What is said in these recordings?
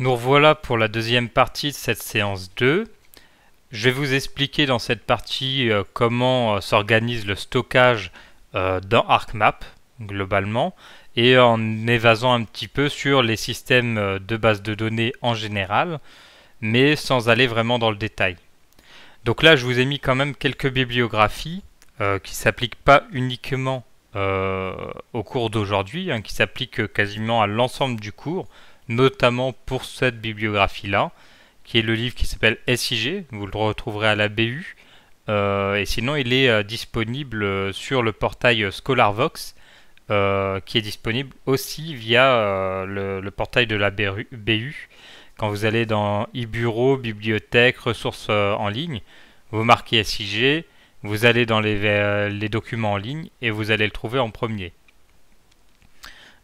Nous revoilà pour la deuxième partie de cette séance 2. Je vais vous expliquer dans cette partie comment s'organise le stockage dans ArcMap, globalement, et en évasant un petit peu sur les systèmes de base de données en général, mais sans aller vraiment dans le détail. Donc là, je vous ai mis quand même quelques bibliographies qui ne s'appliquent pas uniquement au cours d'aujourd'hui, qui s'appliquent quasiment à l'ensemble du cours, notamment pour cette bibliographie-là, qui est le livre qui s'appelle SIG, vous le retrouverez à la BU, et sinon il est disponible sur le portail ScholarVox, qui est disponible aussi via le portail de la BU. Quand vous allez dans e-bureau, bibliothèque, ressources en ligne, vous marquez SIG, vous allez dans les documents en ligne et vous allez le trouver en premier.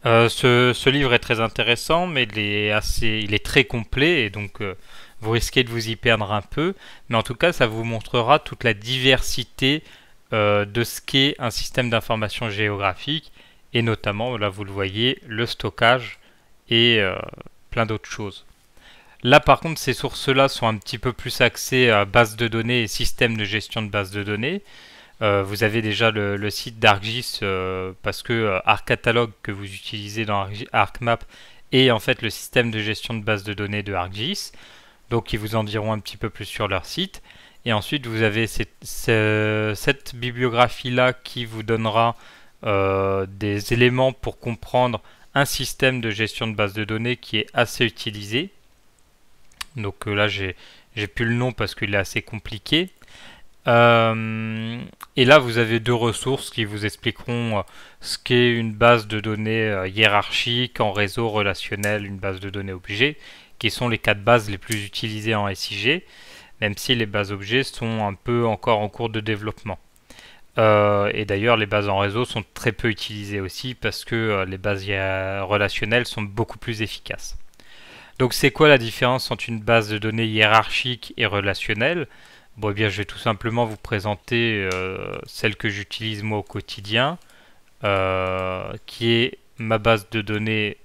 Ce livre est très intéressant, mais il est très complet et donc vous risquez de vous y perdre un peu. Mais en tout cas, ça vous montrera toute la diversité de ce qu'est un système d'information géographique et notamment, là vous le voyez, le stockage et plein d'autres choses. Là par contre, ces sources-là sont un petit peu plus axées à base de données et système de gestion de base de données. Vous avez déjà le site d'ArcGIS parce que ArcCatalog que vous utilisez dans ArcMap est en fait le système de gestion de base de données de ArcGIS. Donc ils vous en diront un petit peu plus sur leur site. Et ensuite vous avez cette bibliographie-là qui vous donnera des éléments pour comprendre un système de gestion de base de données qui est assez utilisé. Donc là j'ai plus le nom parce qu'il est assez compliqué. Et là vous avez deux ressources qui vous expliqueront ce qu'est une base de données hiérarchique, en réseau relationnel, une base de données objet, qui sont les quatre bases les plus utilisées en SIG, même si les bases objets sont un peu encore en cours de développement. Et d'ailleurs les bases en réseau sont très peu utilisées aussi parce que les bases relationnelles sont beaucoup plus efficaces. Donc c'est quoi la différence entre une base de données hiérarchique et relationnelle? Bon, eh bien, je vais tout simplement vous présenter celle que j'utilise moi au quotidien, qui est ma base de données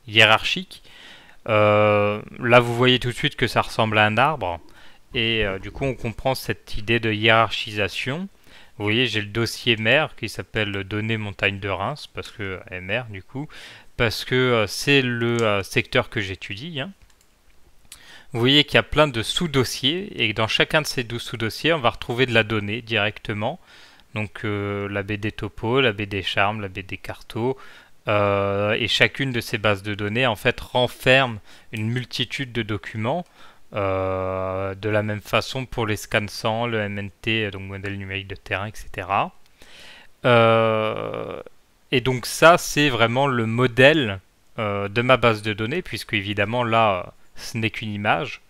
hiérarchique. Là, vous voyez tout de suite que ça ressemble à un arbre, et du coup, on comprend cette idée de hiérarchisation. Vous voyez, j'ai le dossier mère qui s'appelle données montagne de Reims, parce que MR du coup, parce que c'est le secteur que j'étudie. Vous voyez qu'il y a plein de sous-dossiers et dans chacun de ces 12 sous-dossiers, on va retrouver de la donnée directement. Donc la BD Topo, la BD Charme, la BD Carto. Et chacune de ces bases de données en fait renferme une multitude de documents. De la même façon pour les scans 100, le MNT, donc modèle numérique de terrain, etc. Et donc ça, c'est vraiment le modèle de ma base de données, puisque évidemment là, ce n'est qu'une image.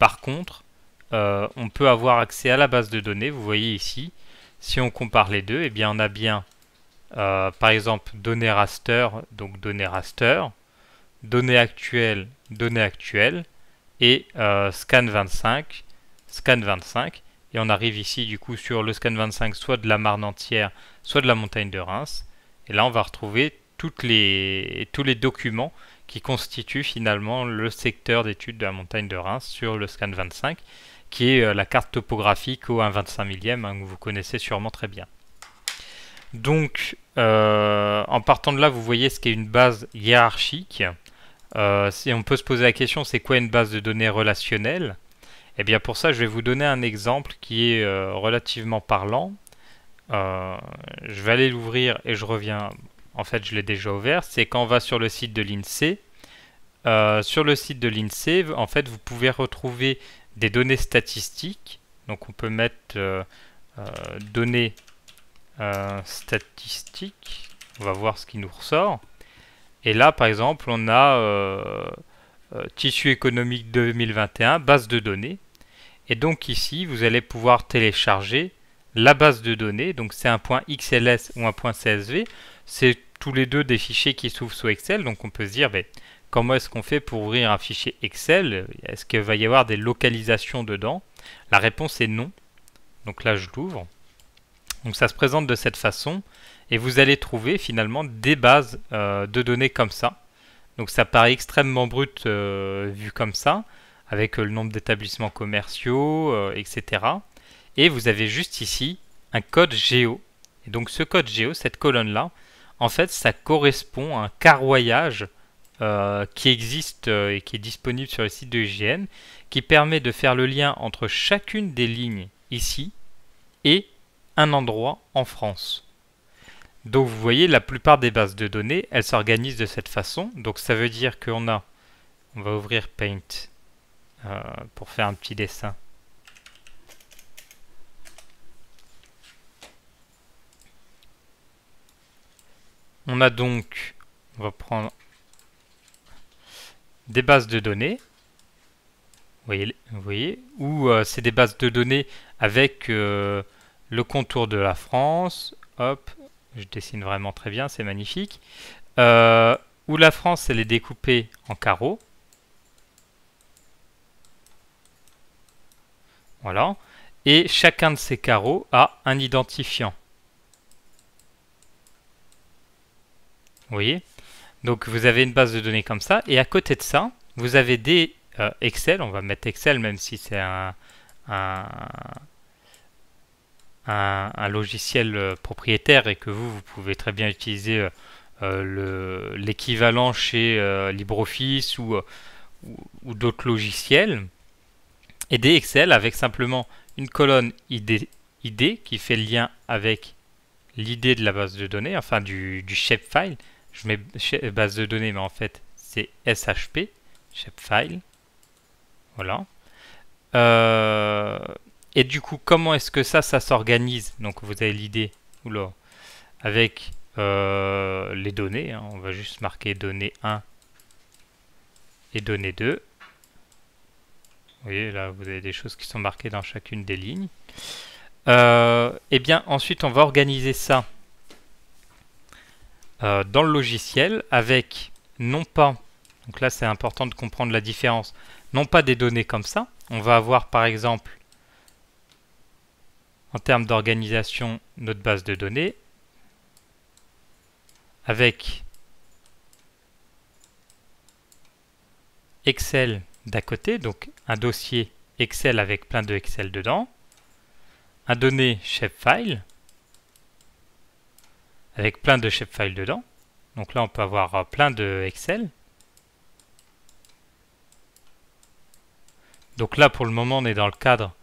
Par contre, on peut avoir accès à la base de données. Vous voyez ici, si on compare les deux, eh bien on a bien, par exemple, données raster, donc données raster, données actuelles, et scan 25, scan 25. Et on arrive ici du coup sur le scan 25, soit de la Marne entière, soit de la montagne de Reims. Et là, on va retrouver tous les documents qui constituent finalement le secteur d'étude de la montagne de Reims sur le scan 25, qui est la carte topographique au 1/25 millième, que vous connaissez sûrement très bien. Donc, en partant de là, vous voyez ce qu'est une base hiérarchique. Si on peut se poser la question, c'est quoi une base de données relationnelle? Eh bien, pour ça, je vais vous donner un exemple qui est relativement parlant. Je vais aller l'ouvrir et je reviens. En fait, je l'ai déjà ouvert. C'est quand on va sur le site de l'INSEE. Sur le site de l'INSEE, en fait, vous pouvez retrouver des données statistiques. Donc, on peut mettre données statistiques. On va voir ce qui nous ressort. Et là, par exemple, on a tissu économique 2021, base de données. Et donc ici, vous allez pouvoir télécharger la base de données. Donc c'est un .xls ou un .csv. C'est tous les deux des fichiers qui s'ouvrent sous Excel. Donc on peut se dire, comment est-ce qu'on fait pour ouvrir un fichier Excel? Est-ce qu'il va y avoir des localisations dedans? La réponse est non. Donc là, je l'ouvre. Donc ça se présente de cette façon. Et vous allez trouver finalement des bases de données comme ça. Donc ça paraît extrêmement brut vu comme ça, avec le nombre d'établissements commerciaux, etc. Et vous avez juste ici un code géo. Et donc ce code géo, cette colonne-là, en fait, ça correspond à un carroyage qui existe et qui est disponible sur le site de IGN, qui permet de faire le lien entre chacune des lignes ici et un endroit en France. Donc vous voyez, la plupart des bases de données, elles s'organisent de cette façon. Donc ça veut dire on va ouvrir Paint pour faire un petit dessin. On a donc, on va prendre des bases de données. Vous voyez où c'est des bases de données avec le contour de la France. Hop, je dessine vraiment très bien, c'est magnifique. Où la France, elle est découpée en carreaux. Voilà. Et chacun de ces carreaux a un identifiant. Vous voyez? Donc vous avez une base de données comme ça. Et à côté de ça, vous avez des Excel. On va mettre Excel même si c'est un logiciel propriétaire et que vous pouvez très bien utiliser l'équivalent chez LibreOffice ou d'autres logiciels. Et des Excel avec simplement une colonne ID qui fait le lien avec l'idée de la base de données, enfin du shapefile. Je mets base de données, mais en fait c'est SHP, shapefile. Voilà. Et du coup, comment est-ce que ça s'organise? Donc vous avez l'idée avec les données. Hein. On va juste marquer données 1 et données 2. Vous voyez, là, vous avez des choses qui sont marquées dans chacune des lignes. Et bien, ensuite, on va organiser ça dans le logiciel avec, non pas, donc là, c'est important de comprendre la différence, non pas des données comme ça. On va avoir, par exemple, en termes d'organisation, notre base de données avec Excel d'à côté, donc un dossier Excel avec plein de Excel dedans, un donné shapefile avec plein de shapefile dedans. Donc là, on peut avoir plein de Excel. Donc là, pour le moment, on est dans le cadre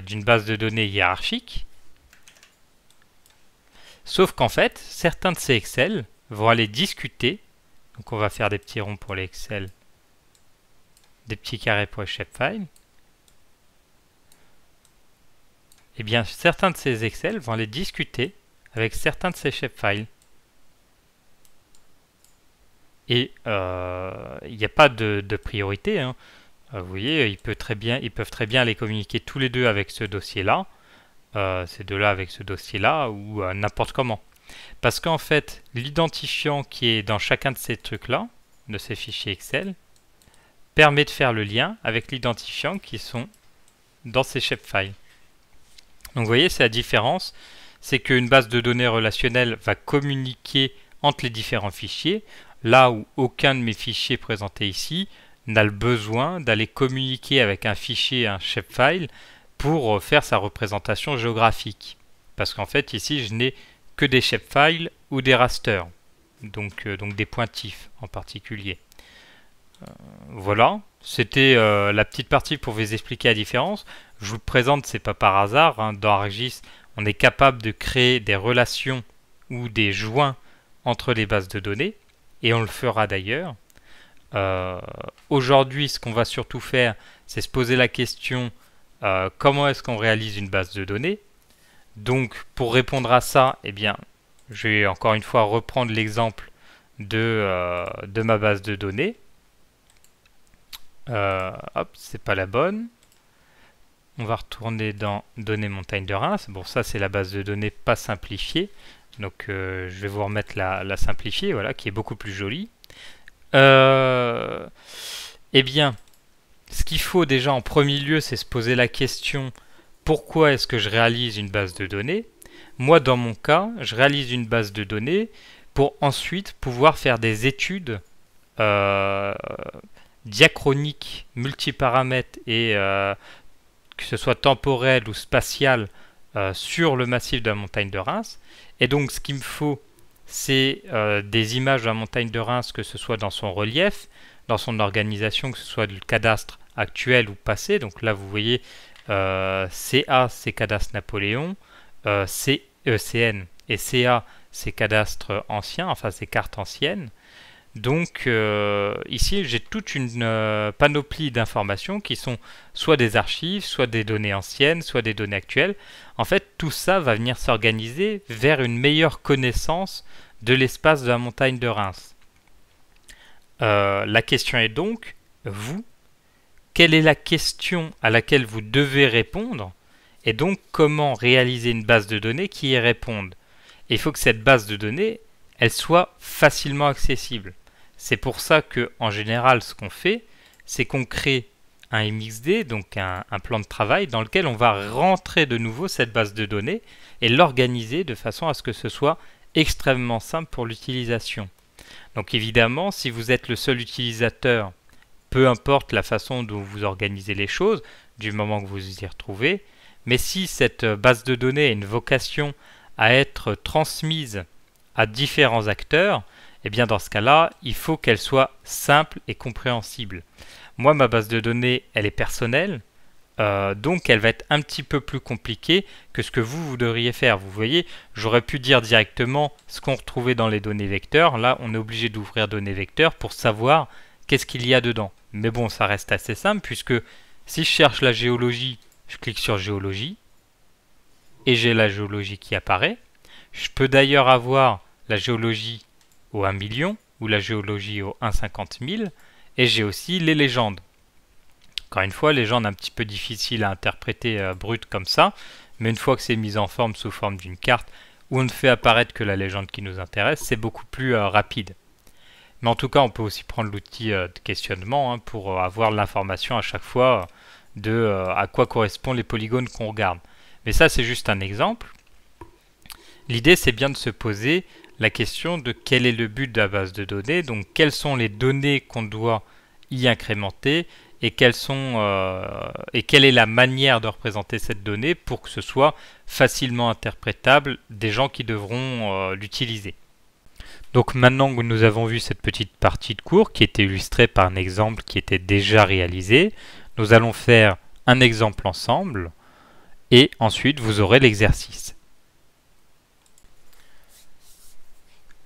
d'une base de données hiérarchique. Sauf qu'en fait, certains de ces Excel vont aller discuter. Donc on va faire des petits ronds pour les Excel, des petits carrés pour les shapefile. Eh bien, certains de ces Excel vont aller discuter avec certains de ces shapefiles. Et il n'y a pas de priorité. Hein. Vous voyez, ils peuvent très bien les communiquer tous les deux avec ce dossier-là, ces deux-là avec ce dossier-là, ou n'importe comment. Parce qu'en fait, l'identifiant qui est dans chacun de ces trucs-là, de ces fichiers Excel, permet de faire le lien avec l'identifiant qui sont dans ces shapefiles. Donc vous voyez, c'est la différence, c'est qu'une base de données relationnelle va communiquer entre les différents fichiers, là où aucun de mes fichiers présentés ici n'a le besoin d'aller communiquer avec un fichier, un shapefile, pour faire sa représentation géographique. Parce qu'en fait, ici, je n'ai que des shapefiles ou des rasters, donc des pointifs en particulier. Voilà, c'était la petite partie pour vous expliquer la différence. Je vous le présente, c'est pas par hasard. Hein. Dans ArcGIS, on est capable de créer des relations ou des joints entre les bases de données, et on le fera d'ailleurs. Aujourd'hui, ce qu'on va surtout faire, c'est se poser la question comment est-ce qu'on réalise une base de données. Donc, pour répondre à ça, eh bien, je vais encore une fois reprendre l'exemple de ma base de données. Hop, c'est pas la bonne. On va retourner dans données montagne de Reims. Bon, ça c'est la base de données pas simplifiée. Donc je vais vous remettre la simplifiée, voilà, qui est beaucoup plus jolie. Eh bien, ce qu'il faut déjà en premier lieu, c'est se poser la question pourquoi est-ce que je réalise une base de données? Moi, dans mon cas, je réalise une base de données pour ensuite pouvoir faire des études euh, diachronique, multiparamètre et que ce soit temporel ou spatial sur le massif de la montagne de Reims. Et donc ce qu'il me faut, c'est des images de la montagne de Reims, que ce soit dans son relief, dans son organisation, que ce soit le cadastre actuel ou passé. Donc là vous voyez CA c'est cadastre Napoléon, CN et CA c'est cadastre ancien, enfin c'est cartes anciennes. Donc ici j'ai toute une panoplie d'informations qui sont soit des archives, soit des données anciennes, soit des données actuelles. En fait tout ça va venir s'organiser vers une meilleure connaissance de l'espace de la montagne de Reims. La question est donc, vous, quelle est la question à laquelle vous devez répondre, et donc comment réaliser une base de données qui y réponde. Et il faut que cette base de données, elle soit facilement accessible. C'est pour ça que, en général, ce qu'on fait, c'est qu'on crée un MXD, donc un plan de travail, dans lequel on va rentrer de nouveau cette base de données et l'organiser de façon à ce que ce soit extrêmement simple pour l'utilisation. Donc évidemment, si vous êtes le seul utilisateur, peu importe la façon dont vous organisez les choses, du moment que vous vous y retrouvez, mais si cette base de données a une vocation à être transmise à différents acteurs, et bien dans ce cas-là, il faut qu'elle soit simple et compréhensible. Moi, ma base de données, elle est personnelle, donc elle va être un petit peu plus compliquée que ce que vous devriez faire. Vous voyez, j'aurais pu dire directement ce qu'on retrouvait dans les données vecteurs. Là, on est obligé d'ouvrir données vecteurs pour savoir qu'est-ce qu'il y a dedans. Mais bon, ça reste assez simple, puisque si je cherche la géologie, je clique sur géologie, et j'ai la géologie qui apparaît. Je peux d'ailleurs avoir la géologie au 1 million ou la géologie au 1,50 000, et j'ai aussi les légendes. Encore une fois, légendes un petit peu difficiles à interpréter brutes comme ça, mais une fois que c'est mis en forme sous forme d'une carte où on ne fait apparaître que la légende qui nous intéresse, c'est beaucoup plus rapide. Mais en tout cas, on peut aussi prendre l'outil de questionnement pour avoir l'information à chaque fois de à quoi correspondent les polygones qu'on regarde. Mais ça, c'est juste un exemple. L'idée, c'est bien de se poser la question de quel est le but de la base de données, donc quelles sont les données qu'on doit y incrémenter et quelle est la manière de représenter cette donnée pour que ce soit facilement interprétable des gens qui devront l'utiliser. Donc maintenant que nous avons vu cette petite partie de cours qui était illustrée par un exemple qui était déjà réalisé, nous allons faire un exemple ensemble et ensuite vous aurez l'exercice.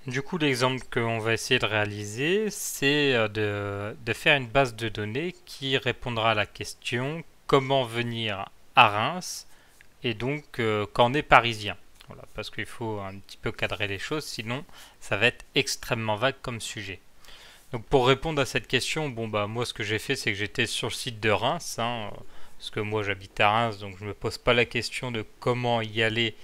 Du coup, l'exemple qu'on va essayer de réaliser, c'est de faire une base de données qui répondra à la question comment venir à Reims et donc quand on est parisien. Voilà, parce qu'il faut un petit peu cadrer les choses, sinon ça va être extrêmement vague comme sujet. Donc pour répondre à cette question, bon bah moi ce que j'ai fait c'est que j'étais sur le site de Reims, parce que moi j'habite à Reims, donc je me pose pas la question de comment y aller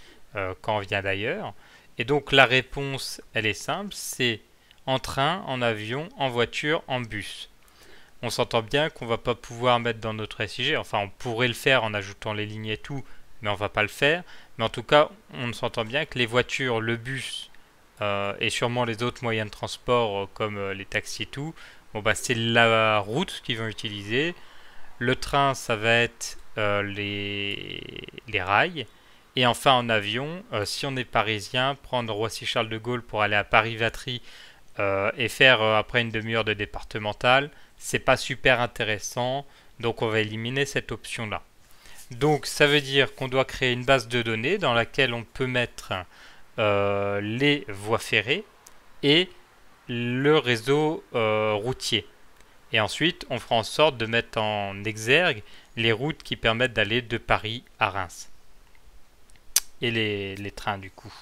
quand on vient d'ailleurs. Et donc la réponse elle est simple, c'est en train, en avion, en voiture, en bus. On s'entend bien qu'on va pas pouvoir mettre dans notre SIG, enfin on pourrait le faire en ajoutant les lignes et tout, mais on va pas le faire. Mais en tout cas, on s'entend bien que les voitures, le bus et sûrement les autres moyens de transport comme les taxis et tout, bon bah c'est la route qu'ils vont utiliser. Le train, ça va être les rails. Et enfin en avion, si on est parisien, prendre Roissy-Charles de Gaulle pour aller à Paris-Vatry et faire après une demi-heure de départemental, c'est pas super intéressant, donc on va éliminer cette option-là. Donc ça veut dire qu'on doit créer une base de données dans laquelle on peut mettre les voies ferrées et le réseau routier. Et ensuite, on fera en sorte de mettre en exergue les routes qui permettent d'aller de Paris à Reims. Et les trains du coup.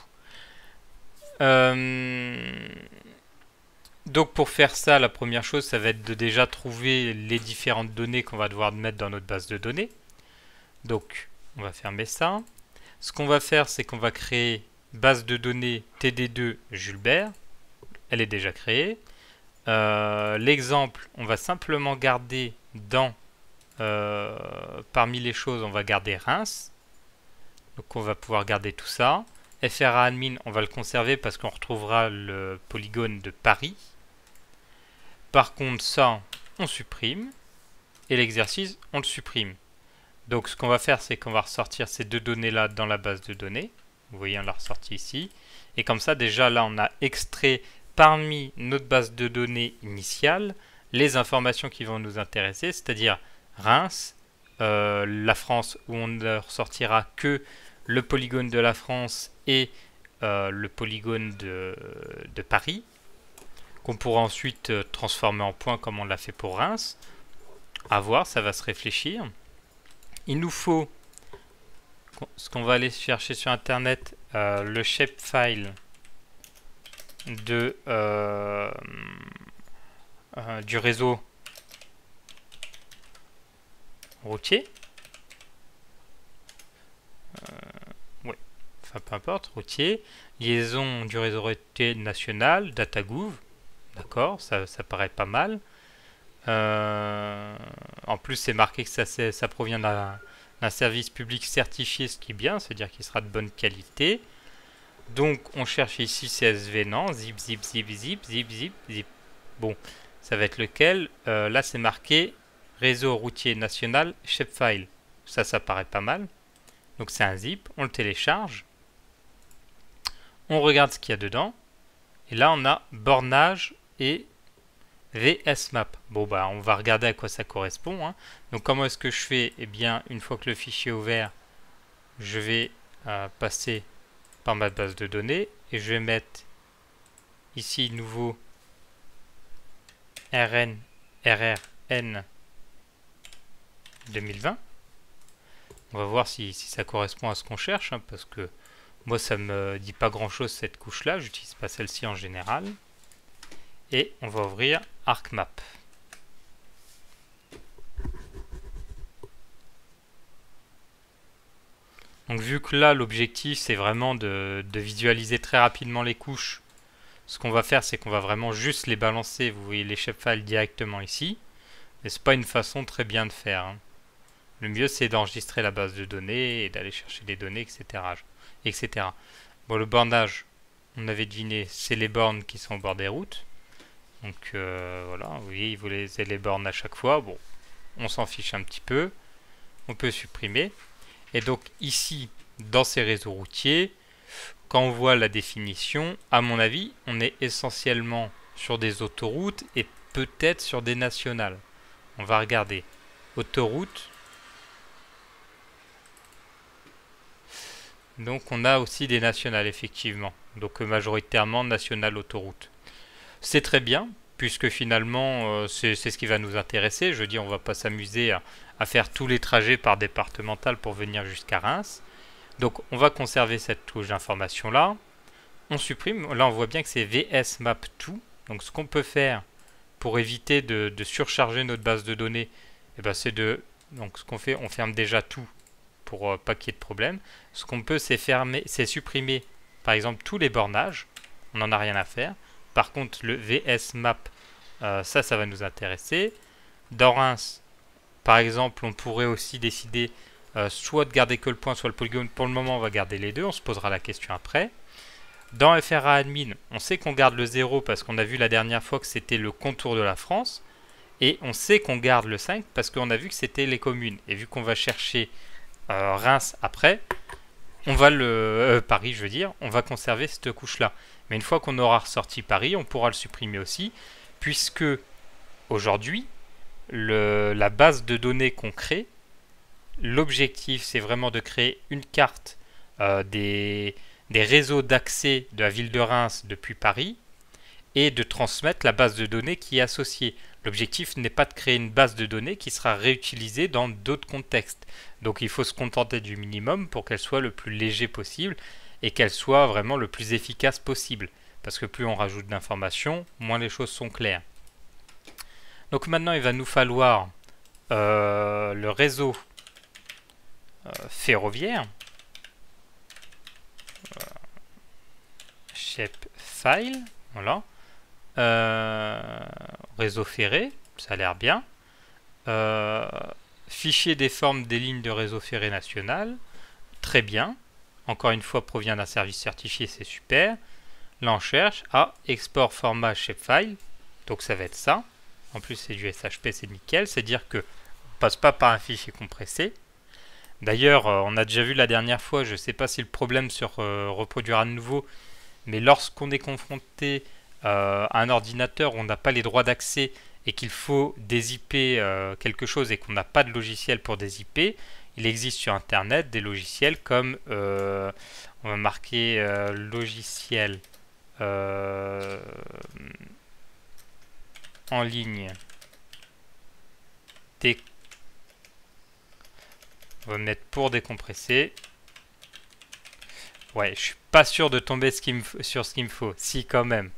Donc pour faire ça, la première chose, ça va être de déjà trouver les différentes données qu'on va devoir mettre dans notre base de données. Donc on va fermer ça. Ce qu'on va faire, c'est qu'on va créer base de données TD2 Jules Bert. Elle est déjà créée. L'exemple, on va simplement garder dans parmi les choses, on va garder Reims. Donc on va pouvoir garder tout ça. FRA admin, on va le conserver parce qu'on retrouvera le polygone de Paris. Par contre, ça, on supprime. Et l'exercice, on le supprime. Donc ce qu'on va faire, c'est qu'on va ressortir ces deux données-là dans la base de données. Vous voyez, on l'a ressorti ici. Et comme ça, déjà, là, on a extrait parmi notre base de données initiale les informations qui vont nous intéresser, c'est-à-dire Reims, la France, où on ne ressortira que le polygone de la France et le polygone de Paris, qu'on pourra ensuite transformer en points comme on l'a fait pour Reims. À voir, ça va se réfléchir. Il nous faut, ce qu'on va aller chercher sur internet, le shapefile du réseau routier. Ouais, enfin peu importe, routier. Liaison du réseau routier national, DataGouv. D'accord, ça paraît pas mal. En plus, c'est marqué que ça provient d'un service public certifié, ce qui est bien, c'est-à-dire qu'il sera de bonne qualité. Donc, on cherche ici CSV, non, zip, zip, zip, zip, zip, zip, zip. Bon, ça va être lequel? Là, c'est marqué réseau routier national shapefile. Ça paraît pas mal. Donc, c'est un zip, on le télécharge. On regarde ce qu'il y a dedans. Et là, on a bornage et VSMap. Bon, bah, on va regarder à quoi ça correspond. Hein. Donc, comment est-ce que je fais? Eh bien, une fois que le fichier est ouvert, je vais passer par ma base de données et je vais mettre ici nouveau RRN 2020. On va voir si ça correspond à ce qu'on cherche, hein, parce que moi, ça me dit pas grand-chose cette couche-là. J'utilise pas celle-ci en général. Et on va ouvrir ArcMap. Donc vu que là, l'objectif, c'est vraiment de visualiser très rapidement les couches, ce qu'on va faire, c'est qu'on va vraiment juste les balancer, vous voyez les shapefiles directement ici. Mais c'est pas une façon très bien de faire. Hein. Le mieux, c'est d'enregistrer la base de données et d'aller chercher les données, etc. Bon, le bornage, on avait deviné, c'est les bornes qui sont au bord des routes. Donc voilà, vous voyez, il voulait les bornes à chaque fois. Bon, on s'en fiche un petit peu. On peut supprimer. Et donc ici, dans ces réseaux routiers, quand on voit la définition, à mon avis, on est essentiellement sur des autoroutes et peut-être sur des nationales. On va regarder. Autoroute. Donc on a aussi des nationales, effectivement. Donc majoritairement nationales autoroutes. C'est très bien, puisque finalement, c'est ce qui va nous intéresser. Je veux dire, on ne va pas s'amuser à faire tous les trajets par départemental pour venir jusqu'à Reims. Donc, on va conserver cette touche d'information-là. On supprime. Là, on voit bien que c'est VSMap2. Donc, ce qu'on peut faire pour éviter de surcharger notre base de données, eh ben, c'est de... Donc, ce qu'on fait, on ferme déjà tout pour pas qu'il y ait de problème. Ce qu'on peut, c'est supprimer, par exemple, tous les bornages. On n'en a rien à faire. Par contre, le VSMap, ça va nous intéresser. Dans Reims, par exemple, on pourrait aussi décider soit de garder que le point, soit le polygone. Pour le moment, on va garder les deux. On se posera la question après. Dans FRA Admin, on sait qu'on garde le 0 parce qu'on a vu la dernière fois que c'était le contour de la France. Et on sait qu'on garde le 5 parce qu'on a vu que c'était les communes. Et vu qu'on va chercher Reims après, on va Paris, je veux dire, on va conserver cette couche-là. Mais une fois qu'on aura ressorti Paris, on pourra le supprimer aussi, puisque aujourd'hui, la base de données qu'on crée, l'objectif, c'est vraiment de créer une carte des réseaux d'accès de la ville de Reims depuis Paris et de transmettre la base de données qui est associée. L'objectif n'est pas de créer une base de données qui sera réutilisée dans d'autres contextes. Donc il faut se contenter du minimum pour qu'elle soit le plus léger possible et qu'elle soit vraiment le plus efficace possible. Parce que plus on rajoute d'informations, moins les choses sont claires. Donc maintenant, il va nous falloir le réseau ferroviaire. Shapefile, voilà. Réseau ferré, ça a l'air bien. Fichier des formes des lignes de réseau ferré national, très bien. Encore une fois, provient d'un service certifié, c'est super. Là, on cherche export format shapefile, donc ça va être ça. En plus, c'est du SHP, c'est nickel. C'est dire que on passe pas par un fichier compressé. D'ailleurs, on a déjà vu la dernière fois, je ne sais pas si le problème se reproduira de nouveau, mais lorsqu'on est confronté à un ordinateur où on n'a pas les droits d'accès et qu'il faut dézipper quelque chose et qu'on n'a pas de logiciel pour dézipper, il existe sur Internet des logiciels comme, on va marquer logiciel en ligne. On va mettre pour décompresser. Ouais, je suis pas sûr de tomber sur ce qu'il me faut. Si, quand même.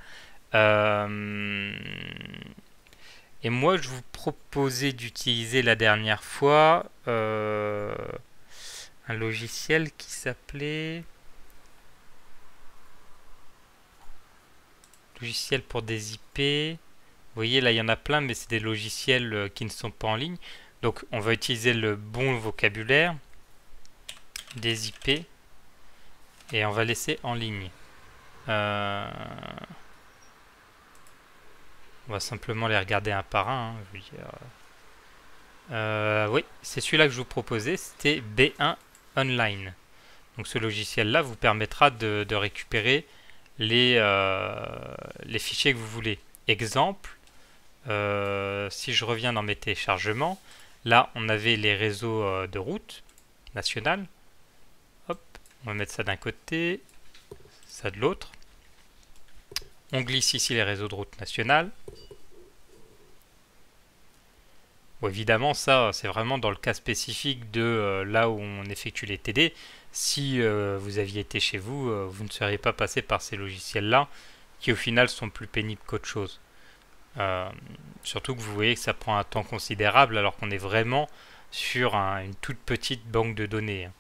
Et moi, je vous proposais d'utiliser la dernière fois un logiciel qui s'appelait... Logiciel pour des IP. Vous voyez, là, il y en a plein, mais c'est des logiciels qui ne sont pas en ligne. Donc, on va utiliser le bon vocabulaire. Des IP. Et on va laisser en ligne. On va simplement les regarder un par un. Hein, je veux dire. Oui, c'est celui-là que je vous proposais. C'était B1 Online. Donc, ce logiciel-là vous permettra de récupérer les fichiers que vous voulez. Exemple. Si je reviens dans mes téléchargements, là on avait les réseaux de route nationale. Hop, on va mettre ça d'un côté, ça de l'autre. On glisse ici les réseaux de route nationale. Bon, évidemment, ça c'est vraiment dans le cas spécifique de là où on effectue les TD. Si vous aviez été chez vous, vous ne seriez pas passé par ces logiciels-là, qui au final sont plus pénibles qu'autre chose. Surtout que vous voyez que ça prend un temps considérable alors qu'on est vraiment sur une toute petite banque de données.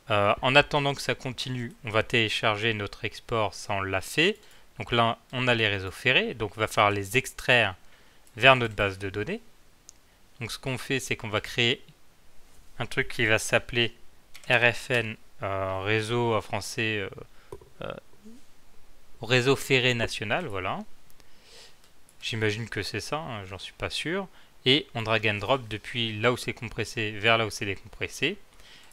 En attendant que ça continue, on va télécharger notre export, ça on l'a fait. Donc là on a les réseaux ferrés, donc il va falloir les extraire vers notre base de données. Donc ce qu'on fait, c'est qu'on va créer un truc qui va s'appeler RFN, réseau français, réseau ferré national, voilà. J'imagine que c'est ça, hein, j'en suis pas sûr. Et on drag and drop depuis là où c'est compressé vers là où c'est décompressé.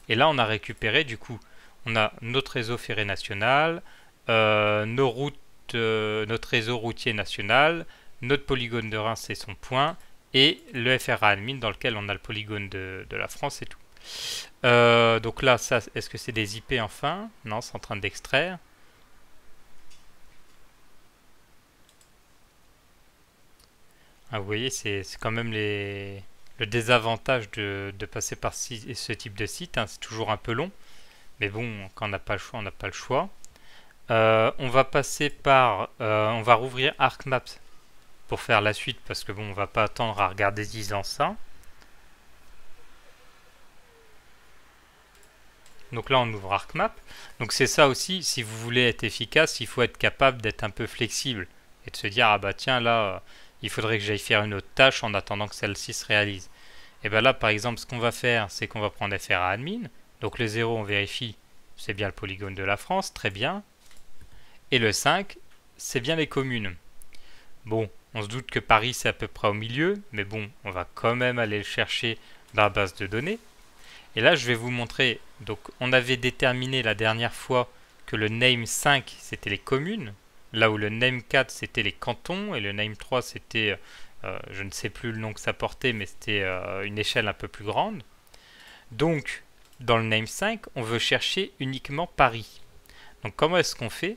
Et là, on a récupéré, du coup, on a notre réseau ferré national, nos routes, notre réseau routier national, notre polygone de Reims et son point, et le FRA admin dans lequel on a le polygone de la France et tout. Donc là, ça, est-ce que c'est des IP enfin? Non, c'est en train d'extraire. Ah, vous voyez, c'est quand même le désavantage de passer par ce type de site. Hein. C'est toujours un peu long. Mais bon, quand on n'a pas le choix, on n'a pas le choix. On va passer par... on va rouvrir ArcMaps pour faire la suite. Parce que bon, on va pas attendre à regarder 10 ans ça. Donc là, on ouvre ArcMap. Donc c'est ça aussi, si vous voulez être efficace, il faut être capable d'être un peu flexible. Et de se dire, ah bah tiens, là... il faudrait que j'aille faire une autre tâche en attendant que celle-ci se réalise. Et bien là, par exemple, ce qu'on va faire, c'est qu'on va prendre FRA admin. Donc le 0, on vérifie, c'est bien le polygone de la France, très bien. Et le 5, c'est bien les communes. Bon, on se doute que Paris, c'est à peu près au milieu, mais bon, on va quand même aller le chercher dans la base de données. Et là, je vais vous montrer, donc on avait déterminé la dernière fois que le name 5, c'était les communes. Là où le name 4 c'était les cantons et le name 3 c'était, je ne sais plus le nom que ça portait, mais c'était une échelle un peu plus grande. Donc dans le name 5 on veut chercher uniquement Paris. Donc comment est-ce qu'on fait?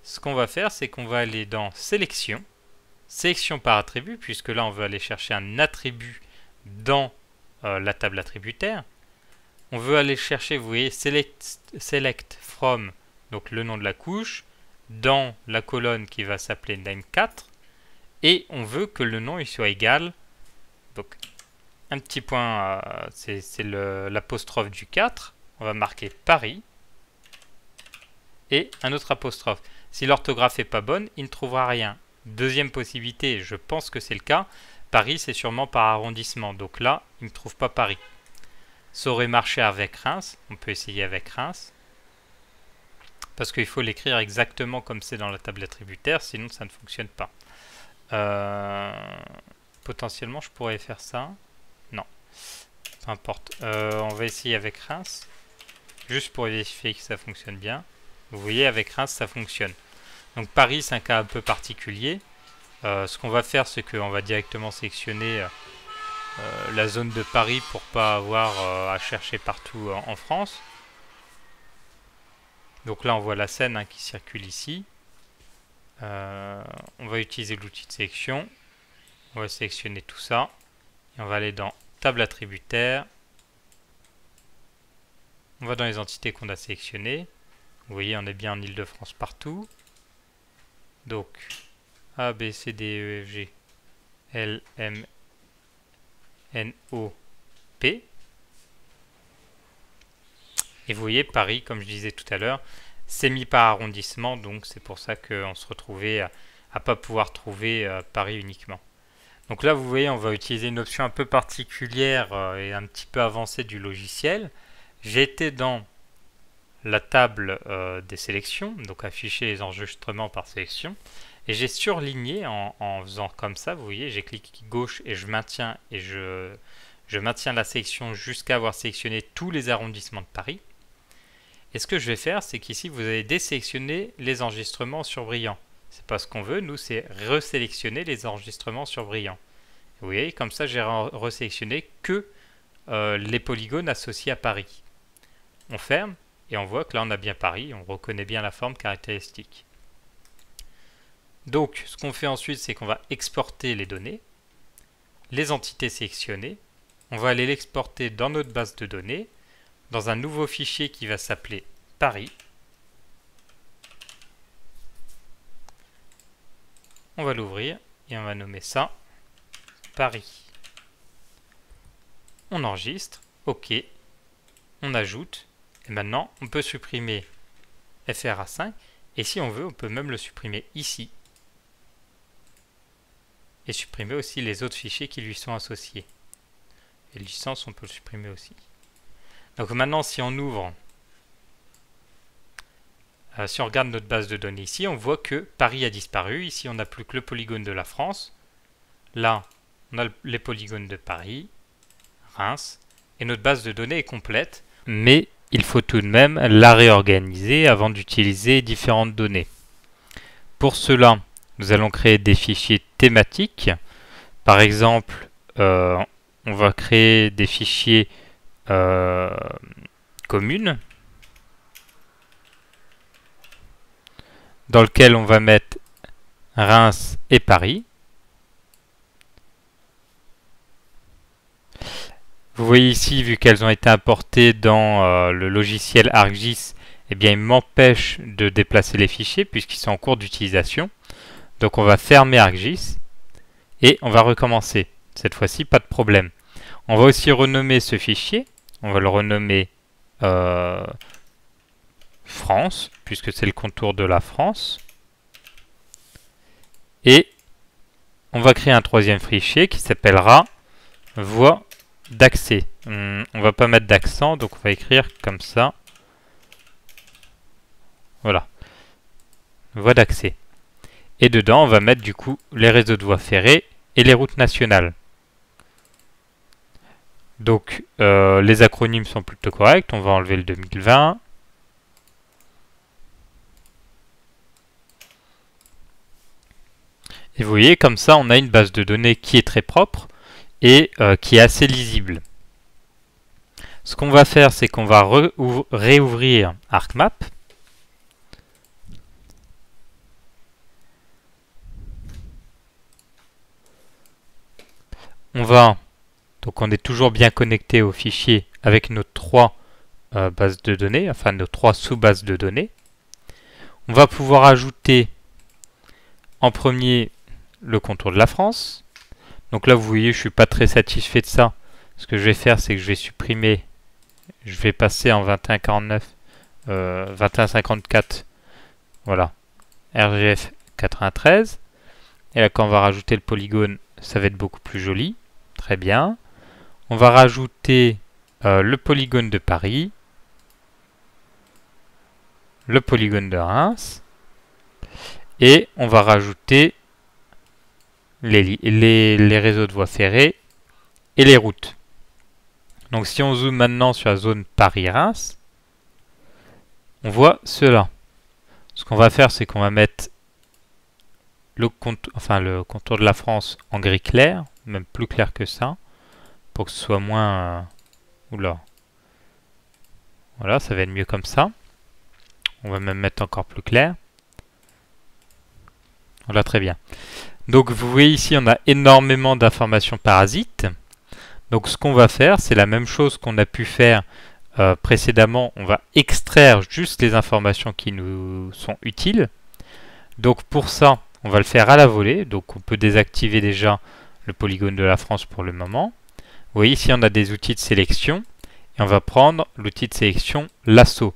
Ce qu'on va faire, c'est qu'on va aller dans sélection, sélection par attribut, puisque là on veut aller chercher un attribut dans la table attributaire. On veut aller chercher, vous voyez, select from, donc le nom de la couche, dans la colonne qui va s'appeler name4, et on veut que le nom il soit égal, donc un petit point, c'est l'apostrophe du 4, on va marquer Paris, et un autre apostrophe. Si l'orthographe n'est pas bonne, il ne trouvera rien. Deuxième possibilité, je pense que c'est le cas, Paris c'est sûrement par arrondissement, donc là il ne trouve pas Paris. Ça aurait marché avec Reims, on peut essayer avec Reims, parce qu'il faut l'écrire exactement comme c'est dans la table attributaire, sinon ça ne fonctionne pas. potentiellement je pourrais faire ça. Non, peu importe. On va essayer avec Reims, juste pour vérifier que ça fonctionne bien. Vous voyez, avec Reims ça fonctionne. Donc Paris c'est un cas un peu particulier. Ce qu'on va faire, c'est qu'on va directement sélectionner la zone de Paris pour pas avoir à chercher partout en France. Donc là on voit la Seine qui circule ici. On va utiliser l'outil de sélection. On va sélectionner tout ça. Et on va aller dans table attributaire. On va dans les entités qu'on a sélectionnées. Vous voyez, on est bien en Île-de-France partout. Donc A, B, C, D, E, F, G, L, M, N, O, P. Et vous voyez, Paris, comme je disais tout à l'heure, c'est mis par arrondissement, donc c'est pour ça qu'on se retrouvait à pas pouvoir trouver Paris uniquement. Donc là, vous voyez, on va utiliser une option un peu particulière et un petit peu avancée du logiciel. J'ai été dans la table des sélections, donc afficher les enregistrements par sélection, et j'ai surligné en faisant comme ça, vous voyez, j'ai cliqué gauche et je maintiens la sélection jusqu'à avoir sélectionné tous les arrondissements de Paris. Et ce que je vais faire, c'est qu'ici, vous allez désélectionner les enregistrements sur brillant. C'est pas ce qu'on veut, nous, c'est resélectionner les enregistrements sur brillant. Vous voyez, comme ça, j'ai resélectionné que les polygones associés à Paris. On ferme, et on voit que là, on a bien Paris, on reconnaît bien la forme caractéristique. Donc, ce qu'on fait ensuite, c'est qu'on va exporter les données, les entités sélectionnées. On va aller l'exporter dans notre base de données, dans un nouveau fichier qui va s'appeler Paris. On va l'ouvrir et on va nommer ça Paris. On enregistre, OK, on ajoute, et maintenant on peut supprimer FRA5, et si on veut, on peut même le supprimer ici, et supprimer aussi les autres fichiers qui lui sont associés. Et licence, on peut le supprimer aussi. Donc maintenant, si on ouvre, si on regarde notre base de données ici, on voit que Paris a disparu. Ici, on n'a plus que le polygone de la France. Là, on a les polygones de Paris, Reims, et notre base de données est complète. Mais il faut tout de même la réorganiser avant d'utiliser différentes données. Pour cela, nous allons créer des fichiers thématiques. Par exemple, on va créer des fichiers communes dans lequel on va mettre Reims et Paris. Vous voyez ici, vu qu'elles ont été importées dans le logiciel ArcGIS, eh bien il m'empêche de déplacer les fichiers puisqu'ils sont en cours d'utilisation. Donc on va fermer ArcGIS et on va recommencer. Cette fois-ci, pas de problème. On va aussi renommer ce fichier. On va le renommer France, puisque c'est le contour de la France. Et on va créer un troisième fichier qui s'appellera voie d'accès. On va pas mettre d'accent, donc on va écrire comme ça. Voilà. Voie d'accès. Et dedans, on va mettre du coup les réseaux de voies ferrées et les routes nationales. Donc, les acronymes sont plutôt corrects. On va enlever le 2020. Et vous voyez, comme ça, on a une base de données qui est très propre et qui est assez lisible. Ce qu'on va faire, c'est qu'on va réouvrir ArcMap. Donc on est toujours bien connecté au fichier avec nos trois bases de données, enfin nos trois sous-bases de données. On va pouvoir ajouter en premier le contour de la France. Donc là vous voyez, je ne suis pas très satisfait de ça. Ce que je vais faire, c'est que je vais supprimer, je vais passer en 2149, 2154, voilà, RGF 93. Et là quand on va rajouter le polygone, ça va être beaucoup plus joli. Très bien. On va rajouter le polygone de Paris, le polygone de Reims, et on va rajouter les réseaux de voies ferrées et les routes. Donc si on zoome maintenant sur la zone Paris-Reims, on voit cela. Ce qu'on va faire, c'est qu'on va mettre le contour de la France en gris clair, même plus clair que ça, pour que ce soit moins... oula. Voilà, ça va être mieux comme ça. On va même mettre encore plus clair. Voilà, très bien. Donc vous voyez ici, on a énormément d'informations parasites. Donc ce qu'on va faire, c'est la même chose qu'on a pu faire précédemment. On va extraire juste les informations qui nous sont utiles. Donc pour ça, on va le faire à la volée. Donc on peut désactiver déjà le polygone de la France pour le moment. Vous voyez ici, on a des outils de sélection. Et on va prendre l'outil de sélection lasso.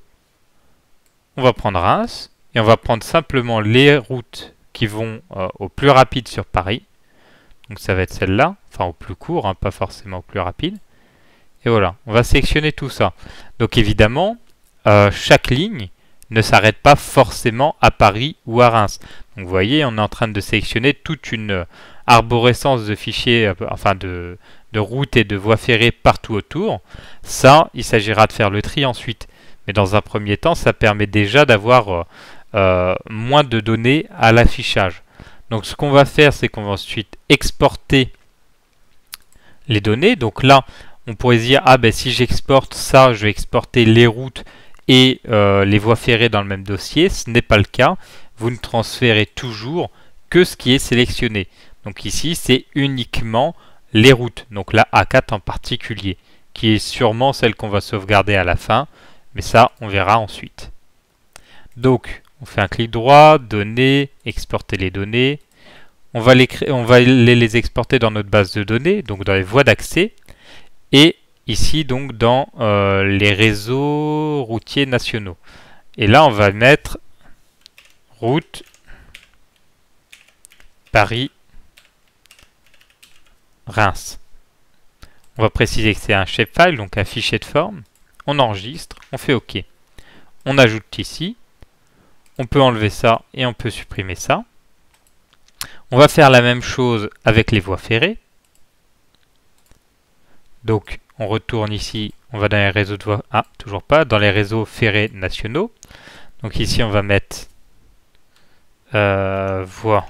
On va prendre Reims. Et on va prendre simplement les routes qui vont au plus rapide sur Paris. Donc ça va être celle-là, enfin au plus court, hein, pas forcément au plus rapide. Et voilà, on va sélectionner tout ça. Donc évidemment, chaque ligne ne s'arrête pas forcément à Paris ou à Reims. Donc vous voyez, on est en train de sélectionner toute une arborescence de fichiers, enfin de routes et de voies ferrées partout autour. Ça, il s'agira de faire le tri ensuite. Mais dans un premier temps, ça permet déjà d'avoir moins de données à l'affichage. Donc ce qu'on va faire, c'est qu'on va ensuite exporter les données. Donc là, on pourrait se dire, ah ben si j'exporte ça, je vais exporter les routes et les voies ferrées dans le même dossier. Ce n'est pas le cas. Vous ne transférez toujours que ce qui est sélectionné. Donc ici, c'est uniquement les routes. Donc la A4 en particulier, qui est sûrement celle qu'on va sauvegarder à la fin. Mais ça, on verra ensuite. Donc, on fait un clic droit, données, exporter les données. On va les exporter dans notre base de données, donc dans les voies d'accès. Et ici, donc, dans les réseaux routiers nationaux. Et là, on va mettre route Paris-Reims. On va préciser que c'est un shapefile, donc un fichier de forme. On enregistre, on fait OK. On ajoute ici. On peut enlever ça et on peut supprimer ça. On va faire la même chose avec les voies ferrées. Donc, on retourne ici, on va dans les réseaux de voies... Ah, toujours pas, dans les réseaux ferrés nationaux. Donc ici, on va mettre voies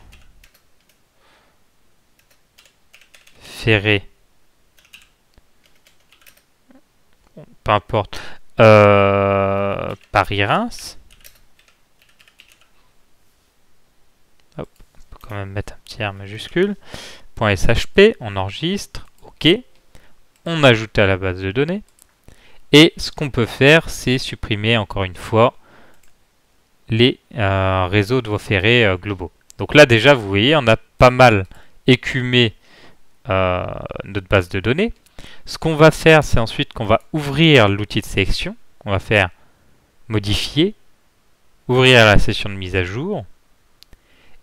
ferrées. Peu importe. Paris-Reims. On peut quand même mettre un petit R majuscule. .shp, on enregistre. OK. On ajoute à la base de données. Et ce qu'on peut faire, c'est supprimer encore une fois les réseaux de voies ferrées globaux. Donc là déjà, vous voyez, on a pas mal écumé notre base de données. Ce qu'on va faire, c'est ensuite qu'on va ouvrir l'outil de sélection. On va faire modifier, ouvrir la session de mise à jour.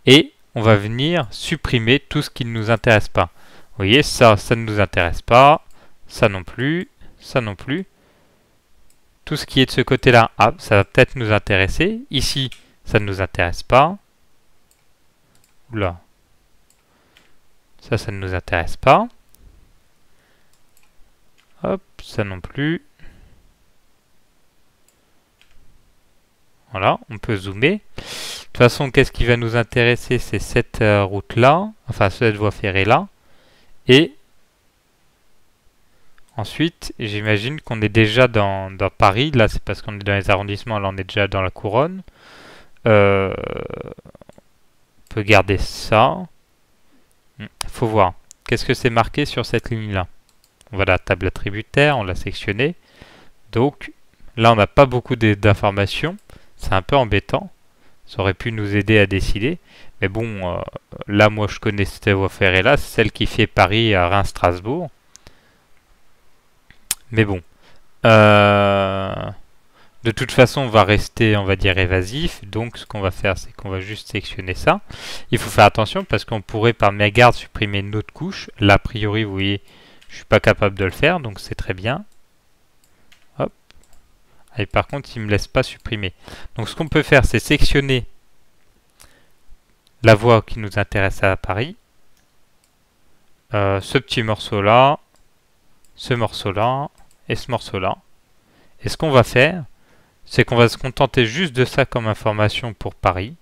Et on va venir supprimer tout ce qui ne nous intéresse pas. Vous voyez, ça ne nous intéresse pas. Ça non plus. Ça non plus. Tout ce qui est de ce côté-là, ah, ça va peut-être nous intéresser. Ici, ça ne nous intéresse pas. Oula. Ça ne nous intéresse pas. Hop, ça non plus. Voilà, on peut zoomer. De toute façon, qu'est-ce qui va nous intéresser? C'est cette route-là, enfin cette voie ferrée-là. Et ensuite, j'imagine qu'on est déjà dans Paris. Là, c'est parce qu'on est dans les arrondissements. Là, on est déjà dans la couronne. On peut garder ça. Faut voir. Qu'est-ce que c'est marqué sur cette ligne-là? On va à la table attributaire, on l'a sectionné. Donc, là, on n'a pas beaucoup d'informations. C'est un peu embêtant. Ça aurait pu nous aider à décider. Mais bon, là, moi, je connais cette voie ferrée-là. C'est celle qui fait Paris à Reims-Strasbourg. Mais bon. De toute façon, on va rester, on va dire, évasif. Donc, ce qu'on va faire, c'est qu'on va juste sélectionner ça. Il faut faire attention parce qu'on pourrait, par mégarde, supprimer une autre couche. Là, a priori, vous voyez, je ne suis pas capable de le faire. Donc, c'est très bien. Hop. Et par contre, il ne me laisse pas supprimer. Donc, ce qu'on peut faire, c'est sélectionner la voie qui nous intéresse à Paris. ce petit morceau-là, ce morceau-là et ce morceau-là. Et ce qu'on va faire, c'est qu'on va se contenter juste de ça comme information pour Paris.